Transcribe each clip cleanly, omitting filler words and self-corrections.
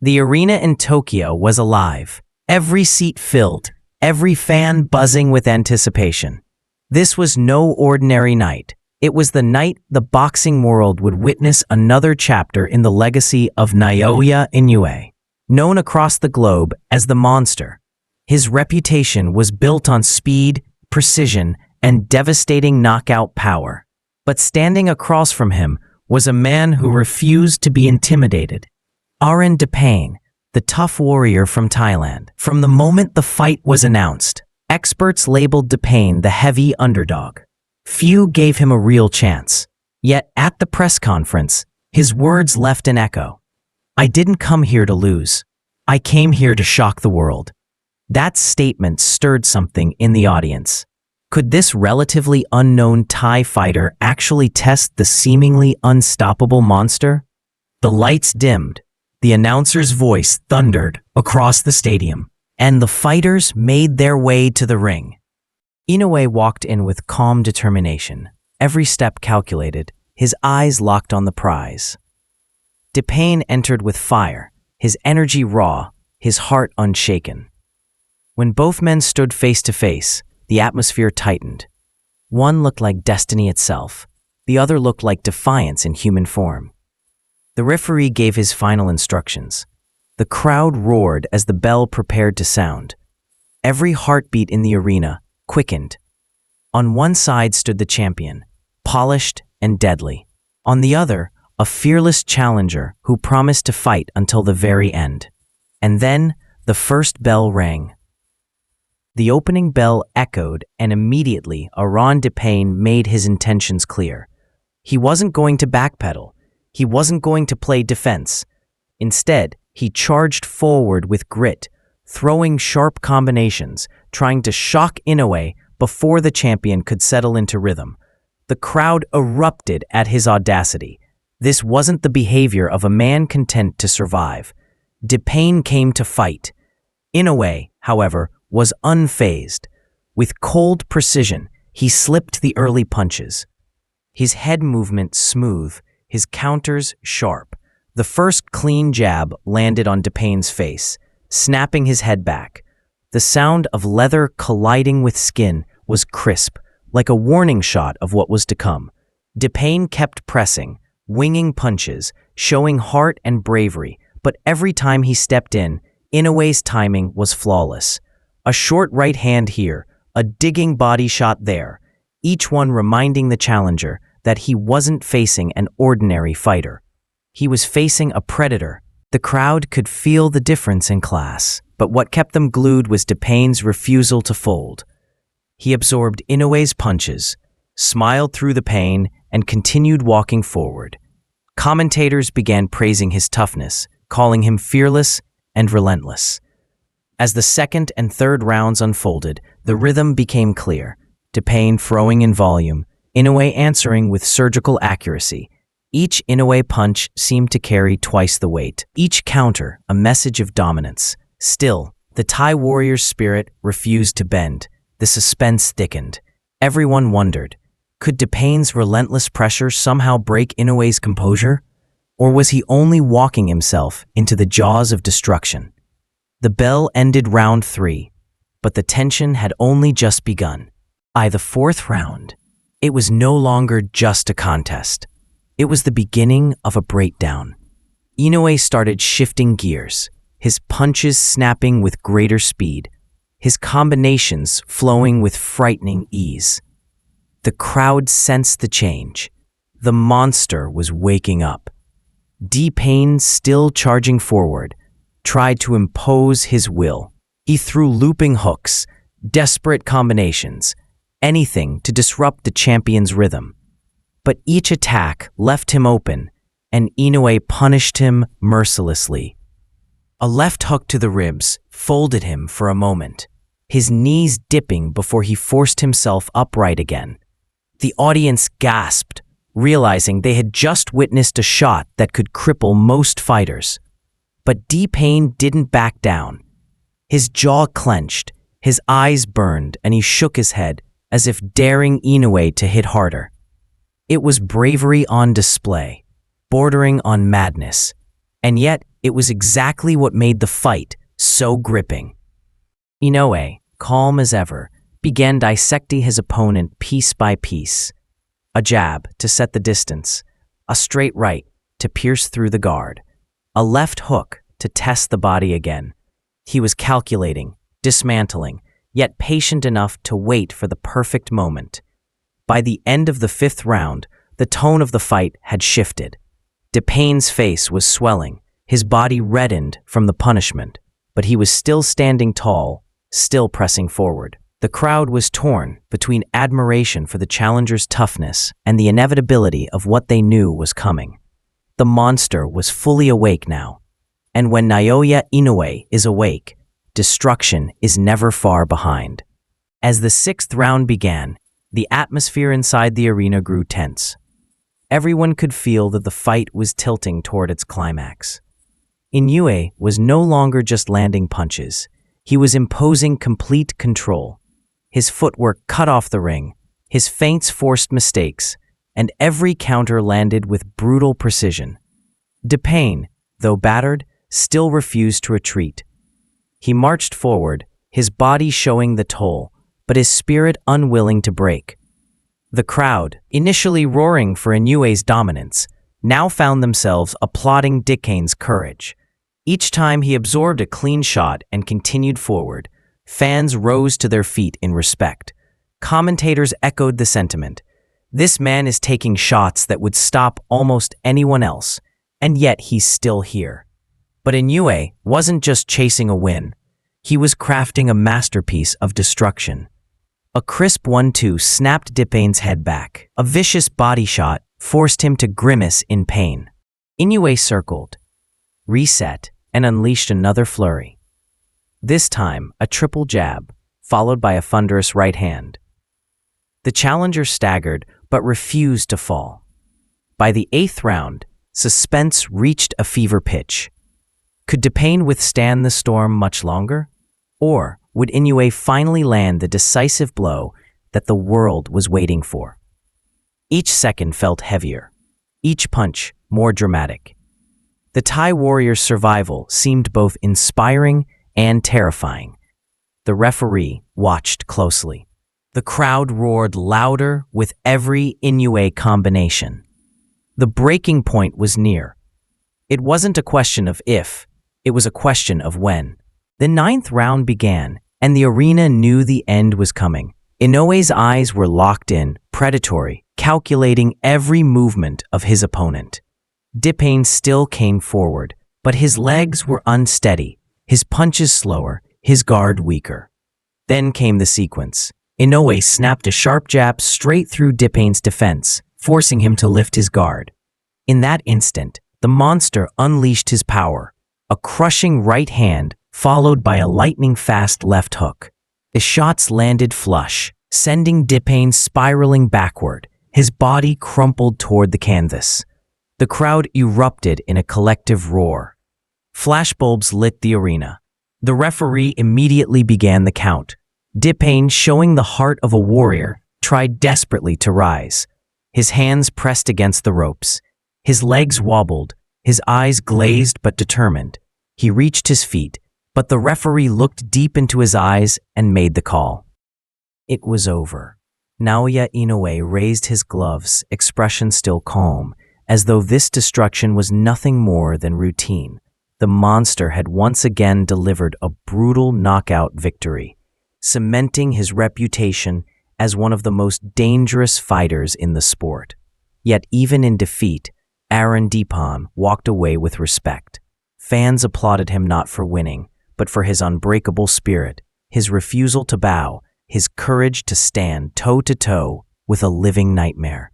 The arena in Tokyo was alive, every seat filled, every fan buzzing with anticipation. This was no ordinary night. It was the night the boxing world would witness another chapter in the legacy of Naoya Inoue. Known across the globe as the Monster, his reputation was built on speed, precision, and devastating knockout power. But standing across from him was a man who refused to be intimidated. Aran Dipaen, the tough warrior from Thailand. From the moment the fight was announced, experts labeled Dipaen the heavy underdog. Few gave him a real chance. Yet at the press conference, his words left an echo. "I didn't come here to lose. I came here to shock the world." That statement stirred something in the audience. Could this relatively unknown Thai fighter actually test the seemingly unstoppable monster? The lights dimmed. The announcer's voice thundered across the stadium, and the fighters made their way to the ring. Inoue walked in with calm determination, every step calculated, his eyes locked on the prize. Dipaen entered with fire, his energy raw, his heart unshaken. When both men stood face to face, the atmosphere tightened. One looked like destiny itself, the other looked like defiance in human form. The referee gave his final instructions. The crowd roared as the bell prepared to sound. Every heartbeat in the arena quickened. On one side stood the champion, polished and deadly. On the other, a fearless challenger who promised to fight until the very end. And then, the first bell rang. The opening bell echoed, and immediately Aran Dipaen made his intentions clear. He wasn't going to backpedal. He wasn't going to play defense. Instead, he charged forward with grit, throwing sharp combinations, trying to shock Inoue before the champion could settle into rhythm. The crowd erupted at his audacity. This wasn't the behavior of a man content to survive. Dipaen came to fight. Inoue, however, was unfazed. With cold precision, he slipped the early punches. His head movement smooth, his counters sharp. The first clean jab landed on Dipaen's face, snapping his head back. The sound of leather colliding with skin was crisp, like a warning shot of what was to come. Dipaen kept pressing, winging punches, showing heart and bravery, but every time he stepped in, Inoue's timing was flawless. A short right hand here, a digging body shot there, each one reminding the challenger that he wasn't facing an ordinary fighter. He was facing a predator. The crowd could feel the difference in class, but what kept them glued was Dipaen's refusal to fold. He absorbed Inoue's punches, smiled through the pain, and continued walking forward. Commentators began praising his toughness, calling him fearless and relentless. As the second and third rounds unfolded, the rhythm became clear. Dipaen throwing in volume, Inoue answering with surgical accuracy. Each Inoue punch seemed to carry twice the weight. Each counter, a message of dominance. Still, the Thai warrior's spirit refused to bend. The suspense thickened. Everyone wondered, could Dipaen's relentless pressure somehow break Inoue's composure? Or was he only walking himself into the jaws of destruction? The bell ended round 3, but the tension had only just begun. By the 4th round, it was no longer just a contest. It was the beginning of a breakdown. Inoue started shifting gears, his punches snapping with greater speed, his combinations flowing with frightening ease. The crowd sensed the change. The monster was waking up. Dipaen, still charging forward, tried to impose his will. He threw looping hooks, desperate combinations, anything to disrupt the champion's rhythm. But each attack left him open, and Inoue punished him mercilessly. A left hook to the ribs folded him for a moment, his knees dipping before he forced himself upright again. The audience gasped, realizing they had just witnessed a shot that could cripple most fighters. But Dipaen didn't back down. His jaw clenched, his eyes burned, and he shook his head, as if daring Inoue to hit harder. It was bravery on display, bordering on madness, and yet It was exactly what made the fight so gripping. Inoue, calm as ever, began dissecting his opponent piece by piece. A jab to set the distance, a straight right to pierce through the guard, a left hook to test the body again. He was calculating, dismantling, yet patient enough to wait for the perfect moment. By the end of the 5th round, the tone of the fight had shifted. Dipaen's face was swelling, his body reddened from the punishment, but he was still standing tall, still pressing forward. The crowd was torn between admiration for the challenger's toughness and the inevitability of what they knew was coming. The monster was fully awake now, and when Naoya Inoue is awake, destruction is never far behind. As the 6th round began, the atmosphere inside the arena grew tense. Everyone could feel that the fight was tilting toward its climax. Inoue was no longer just landing punches. He was imposing complete control. His footwork cut off the ring, his feints forced mistakes, and every counter landed with brutal precision. Dipaen, though battered, still refused to retreat. He marched forward, his body showing the toll, but his spirit unwilling to break. The crowd, initially roaring for Inoue's dominance, now found themselves applauding Dipaen's courage. Each time he absorbed a clean shot and continued forward, fans rose to their feet in respect. Commentators echoed the sentiment. This man is taking shots that would stop almost anyone else, and yet he's still here. But Inoue wasn't just chasing a win. He was crafting a masterpiece of destruction. A crisp 1-2 snapped Dipaen's head back. A vicious body shot forced him to grimace in pain. Inoue circled, reset, and unleashed another flurry. This time, a triple jab, followed by a thunderous right hand. The challenger staggered, but refused to fall. By the 8th round, suspense reached a fever pitch. Could Dipaen withstand the storm much longer? Or would Inoue finally land the decisive blow that the world was waiting for? Each second felt heavier, each punch more dramatic. The Thai warrior's survival seemed both inspiring and terrifying. The referee watched closely. The crowd roared louder with every Inoue combination. The breaking point was near. It wasn't a question of if, it was a question of when. The 9th round began, and the arena knew the end was coming. Inoue's eyes were locked in, predatory, calculating every movement of his opponent. Dipaen still came forward, but his legs were unsteady, his punches slower, his guard weaker. Then came the sequence. Inoue snapped a sharp jab straight through Dipaen's defense, forcing him to lift his guard. In that instant, the monster unleashed his power, a crushing right hand followed by a lightning-fast left hook. The shots landed flush, sending Dipaen spiraling backward, his body crumpled toward the canvas. The crowd erupted in a collective roar. Flashbulbs lit the arena. The referee immediately began the count. Dipaen, showing the heart of a warrior, tried desperately to rise. His hands pressed against the ropes. His legs wobbled, his eyes glazed but determined. He reached his feet, but the referee looked deep into his eyes and made the call. It was over. Naoya Inoue raised his gloves, expression still calm, as though this destruction was nothing more than routine. The monster had once again delivered a brutal knockout victory, cementing his reputation as one of the most dangerous fighters in the sport. Yet even in defeat, Aran Dipaen walked away with respect. Fans applauded him not for winning, but for his unbreakable spirit, his refusal to bow, his courage to stand toe-to-toe with a living nightmare.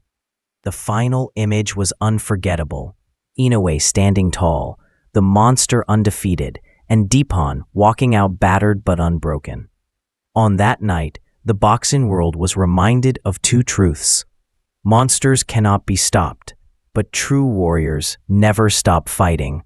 The final image was unforgettable. Inoue standing tall, the monster undefeated, and Dipaen walking out battered but unbroken. On that night, the boxing world was reminded of two truths. Monsters cannot be stopped, but true warriors never stop fighting.